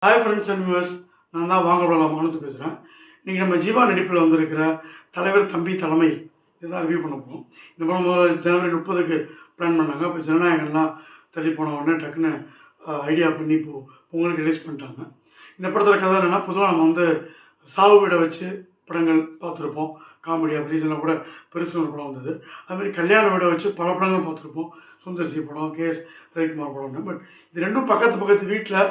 Hi friends and viewers, நான் தான் வாங்க விடலாம் மானத்து பேசுகிறேன். இன்றைக்கி நம்ம ஜீவா நடிப்பில் வந்திருக்கிற தலைவர் தம்பி தலைமையில் இதுதான் ரிவ்யூ பண்ண போகிறோம். இந்த படம் முதல்ல ஜனவரி 30க்கு பிளான் பண்ணாங்க. இப்போ ஜனநாயகம்லாம் தள்ளி போன உடனே டக்குன்னு ஐடியா பண்ணி இப்போது பொங்கலுக்கு ரிலீஸ் பண்ணிட்டாங்க. இந்த படத்தில் கதை என்னென்னா, பொதுவாக நம்ம வந்து சாவு வீடை வச்சு படங்கள் பார்த்துருப்போம். காமெடியாக ரீசனாக கூட பெருசு ஒரு படம் வந்தது. அதுமாதிரி கல்யாண வீடை வச்சு பல படங்கள் பார்த்துருப்போம். சுந்தர் சி படம், கேஎஸ் ரவிக்குமார் படம்னு. பட் இது ரெண்டும் பக்கத்து வீட்டில்,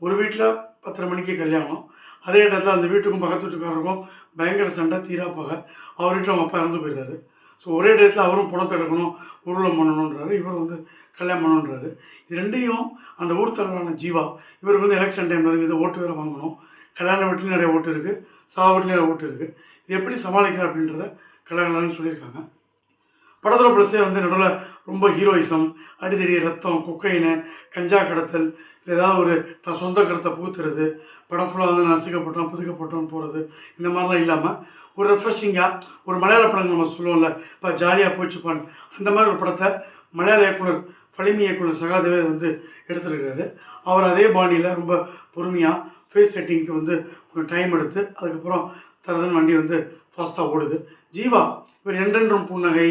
ஒரு வீட்டில் 10:30 மணிக்கு கல்யாணம். அதே இடத்துல அந்த வீட்டுக்கும் பக்கத்து வீட்டுக்காரருக்கும் பயங்கர சண்டை, தீராப்பாக. அவர் வீட்டில் அவங்க அப்பா இறந்து போயிடுறாரு. ஸோ ஒரே இடத்துல அவரும் பணத்தை எடுக்கணும், ஊர்வலம் பண்ணணுன்றாரு, இவர் வந்து கல்யாணம் பண்ணணுன்றாரு. இது ரெண்டையும் அந்த ஊர் தலைவரான ஜீவா, இவருக்கு வந்து எலெக்ஷன் டைம் இருக்குது, ஓட்டு வேறு வாங்கணும். கல்யாண வீட்டிலையும் நிறைய ஓட்டு இருக்குது, சாவு வீட்லையும் நிறைய ஓட்டு இருக்குது. இது எப்படி சமாளிக்கிறார் அப்படின்றத கல்யாணம்னு சொல்லியிருக்காங்க. படத்தில் ப்ளஸ்ஸே வந்து நடுவில் ரொம்ப ஹீரோயிசம், அடிதடி, ரத்தம், கொக்கைனு, கஞ்சா கடத்தல், ஏதாவது ஒரு சொந்த கருத்தை பூத்துறது, படம் ஃபுல்லாக வந்து நசுக்கப்பட்டோம் புதுக்கப்பட்டோன்னு போகிறது, இந்த மாதிரிலாம் இல்லாமல் ஒரு ரெஃப்ரெஷிங்காக ஒரு மலையாள படங்கள் நம்ம சொல்லுவோம்ல, இப்போ ஜாலியாக போச்சுப்பான், அந்த மாதிரி ஒரு படத்தை மலையாள இயக்குனர் ஃபலிமி இயக்குனர் சகாதேவே வந்து எடுத்துருக்கிறாரு. அவர் அதே பாணியில் ரொம்ப பொறுமையாக ஃபேஸ் செட்டிங்க்கு வந்து கொஞ்சம் டைம் எடுத்து அதுக்கப்புறம் தரதுன்னு வண்டி வந்து ஃபாஸ்ட்டாக ஓடுது. ஜீவா இவர் என்றென்றும் புன்னகை,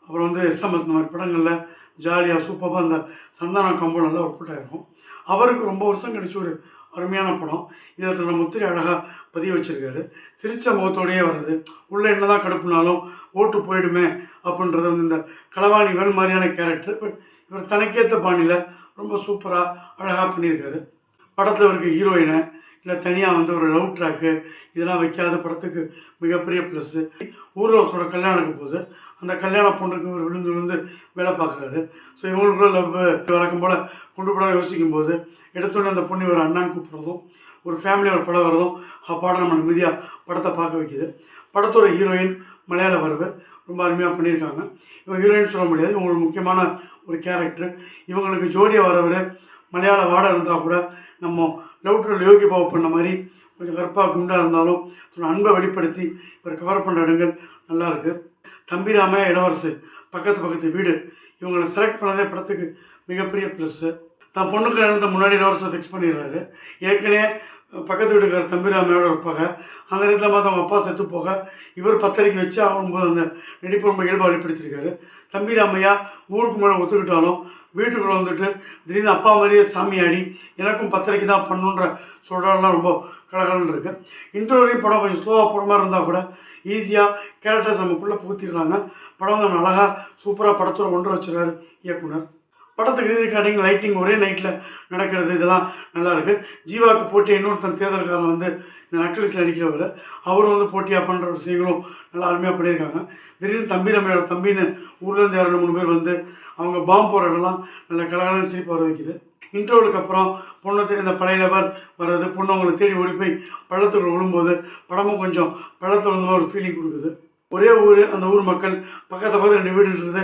அப்புறம் வந்து எஸ்எம்எஸ், இந்த மாதிரி படங்களில் ஜாலியாக சூப்பராக அந்த சந்தான காம்போ நல்லா ஒர்க் அவுட் ஆகிருக்கும். அவருக்கு ரொம்ப வருஷம் கழிச்சு ஒரு அருமையான படம். இதில் தன்னோட முத்திரை அழகாக பதிய வச்சுருக்காரு. சிரித்த முகத்தோடையே வர்றது, உள்ளே என்ன தான் கடுப்புனாலும் ஓட்டு போயிடுமே அப்படின்றது வந்து இந்த களவாணி வேல் மாதிரியான கேரக்டர். பட் இவர் தனக்கேற்ற பாணியில் ரொம்ப சூப்பராக அழகாக பண்ணியிருக்காரு. படத்தில் இவருக்கு ஹீரோயினை இல்லை தனியாக வந்து ஒரு லவ் ட்ராக்கு இதெல்லாம் வைக்காத படத்துக்கு மிகப்பெரிய ப்ளஸ்ஸு. ஊர்வலத்தோட கல்யாணத்துக்கு போது அந்த கல்யாண பொண்ணுக்கு ஒரு விழுந்து வேலை பார்க்குறாரு. ஸோ இவங்களுக்குள்ள லவ் வழக்கம் போல் கொண்டு போட யோசிக்கும் போது எடுத்தோடனே அந்த பொண்ணு ஒரு அண்ணான்னு கூப்பிட்றதும், ஒரு ஃபேமிலியோட படம் வரதும் அப்பாடம் நம்ம நிம்மதியாக படத்தை பார்க்க வைக்கிது. படத்தோட ஹீரோயின் மலையாள வரவு ரொம்ப அருமையாக பண்ணியிருக்காங்க. இவங்க ஹீரோயின் சொல்ல முடியாது, இவங்களுக்கு முக்கியமான ஒரு கேரக்டர். இவங்களுக்கு ஜோடியாக வரவர் மலையாள வாடை இருந்தால் கூட நம்ம லவ் டு யோகி பாபு பண்ண மாதிரி கொஞ்சம் கருப்பாக குண்டாக இருந்தாலும் அன்பை வெளிப்படுத்தி இவர் கவர் பண்ணுற இடங்கள் நல்லாயிருக்கு. தம்பிராம, இளவரசு, பக்கத்து வீடு, இவங்களை செலக்ட் பண்ணதே படத்துக்கு மிகப்பெரிய ப்ளஸ்ஸு. தான் பொண்ணுக்கு நடந்த முன்னாடி இளவரசை ஃபிக்ஸ் பண்ணிடுறாரு. ஏற்கனவே பக்கத்து வீட்டுக்கார தம்பிராமையோட இருப்பாங்க. அந்த இடத்துல பார்த்து அவங்க அப்பா செத்து போக இவர் பத்திரிக்கை வச்சு ஆகும்போது அந்த நடிப்பு ரொம்ப இயல்பாக வெளிப்படுத்தியிருக்காரு. தம்பிராமையா ஊருக்கு மேலே ஒத்துக்கிட்டாலும் வீட்டுக்குள்ளே வந்துட்டு திடீர்னு அப்பா மாதிரியே சாமியாடி எனக்கும் பத்திரிக்கை தான் பண்ணுன்ற சொல்கிறதெல்லாம் ரொம்ப கலகலன்னு இருக்குது. இன்டர்வரையும் படம் கொஞ்சம் ஸ்லோவாக போகிற மாதிரி இருந்தால் கூட ஈஸியாக கேரக்டர்ஸ் நமக்குள்ளே புகுத்திடுறாங்க. படம் வந்து அழகாக சூப்பராக படத்தோடு கொண்டு வச்சுருக்காரு இயக்குனர். படத்துக்கு ரீரெக்கார்டிங், லைட்டிங் ஒரே நைட்டில் நடக்கிறது, இதெல்லாம் நல்லாயிருக்கு. ஜீவாவுக்கு போட்டியாக இன்னொருத்தன் தேர்தல்காரன் வந்து இந்த நக்கலிஸில் நடிக்கிறவர், அவரும் வந்து போட்டியாக பண்ணுற விஷயங்களும் நல்லா அருமையாக பண்ணியிருக்காங்க. திடீர்னு தம்பிராமையோட தம்பின்னு ஊர்லேருந்து 2-3 பேர் வந்து அவங்க பாம்பு போகிற இடம்லாம் நல்ல கலகலன்னு சிரிப்பு வர வைக்குது. இன்டர்வலுக்கு அப்புறம் பொண்ணை தேடி இந்த பழைய நபர் வர்றது, பொண்ணு அவங்களை தேடி ஓடி போய் பள்ளத்துக்குள்ள விழும்போது படமும் கொஞ்சம் பள்ளத்தில் விழுந்த மாதிரி ஒரு ஃபீலிங் கொடுக்குது. ஒரே ஊர், அந்த ஊர் மக்கள் பக்கத்து 2 வீடு இருக்குது,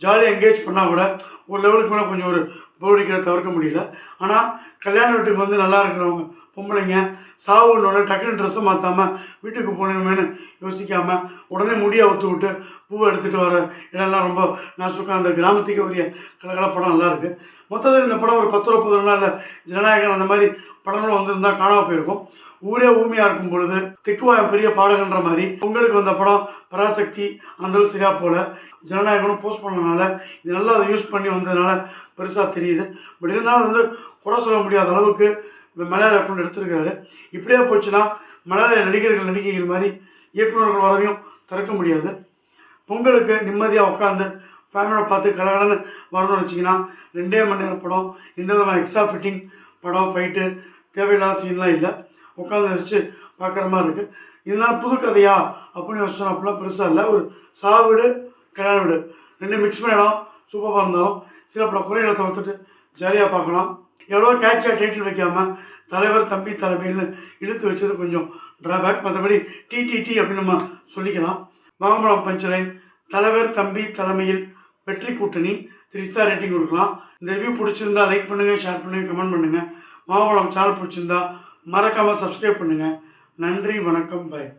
ஜாலியாக என்கேஜ் பண்ணால் கூட ஒரு லெவலுக்கு மேலே கொஞ்சம் ஒரு போடிக்கிறத தவிர்க்க முடியல. ஆனால் கல்யாண வீட்டுக்கு வந்து நல்லா இருக்கிறவங்க பொம்பளைங்க சாவுன்னொடனே டக்குன்னு ட்ரெஸ்ஸை மாற்றாமல் வீட்டுக்கு போகணுமேனு யோசிக்காமல் உடனே முடியை ஒத்து விட்டு பூவை எடுத்துகிட்டு வர இடம்லாம் ரொம்ப நாசுக்காக அந்த கிராமத்துக்கு உரிய கலகல படம் நல்லாயிருக்கு. மொத்தத்தில் இந்த படம் ஒரு 10 ரூபா 11 நாளில் ஜனநாயகன் அந்த மாதிரி படங்களும் வந்திருந்தால் காணாமல் போயிருக்கும். ஊரே ஊமையாக இருக்கும் பொழுது திக்குவாயம் பெரிய பாடகன்ற மாதிரி உங்களுக்கு வந்த படம் பராசக்தி அந்தளவு சரியாக போல். ஜனநாயகனும் போஸ்ட் பண்ணனால இது நல்லா அதை யூஸ் பண்ணி வந்ததுனால பெருசாக தெரியுது. பட் இருந்தாலும் வந்து குறை சொல்ல முடியாத அளவுக்கு மலையாள இயக்குனர் எடுத்திருக்காரு. இப்படியே போச்சுன்னா மலையாள நடிகைகள் மாதிரி இயக்குநர்கள் வரவையும் தடுக்க முடியாது. பொங்கலுக்கு நிம்மதியாக உட்காந்து ஃபேமிலியோட பார்த்து கலகலன்னு வரணும்னு வச்சிங்கன்னா 2 மணி நேரம் படம். எந்த விதமான எக்ஸ்ட்ரா ஃபிட்டிங் படம், ஃபைட்டு, தேவையில்லாத சீன்லாம் இல்லை. உட்காந்து ரசித்து பார்க்குற மாதிரி இருக்குது. இதனால் புது கதையா அப்படின்னு யோசிச்சோம். அப்படிலாம் பெருசாக இல்லை. ஒரு சாவு வீடு, கல்யாண வீடு 2 மிக்ஸ் பண்ணிடும் சூப்பராக இருந்தாலும் சில பல குறைகளை தவிர்த்துட்டு ஜாலியாக பார்க்கலாம். எவ்வளோ கேட்சியாக டைட்டில் வைக்காமல் தலைவர் தம்பி தலைமையில் இழுத்து வச்சது கொஞ்சம் ட்ராபேக். மற்றபடி டிடிடி அப்படின்னு நம்ம சொல்லிக்கலாம். வாங்கப்படம் பஞ்சலைன், தலைவர் தம்பி தலைமையில் வெற்றி கூட்டணி 3 ஸ்டார் ரேட்டிங் கொடுக்கலாம். இந்த ரிவ்யூ பிடிச்சிருந்தா லைக் பண்ணுங்கள், ஷேர் பண்ணுங்கள், கமெண்ட் பண்ணுங்கள். வாங்கப்படம் சேனல் பிடிச்சிருந்தா மறக்காமல் சப்ஸ்கிரைப் பண்ணுங்கள். நன்றி, வணக்கம், பாய்.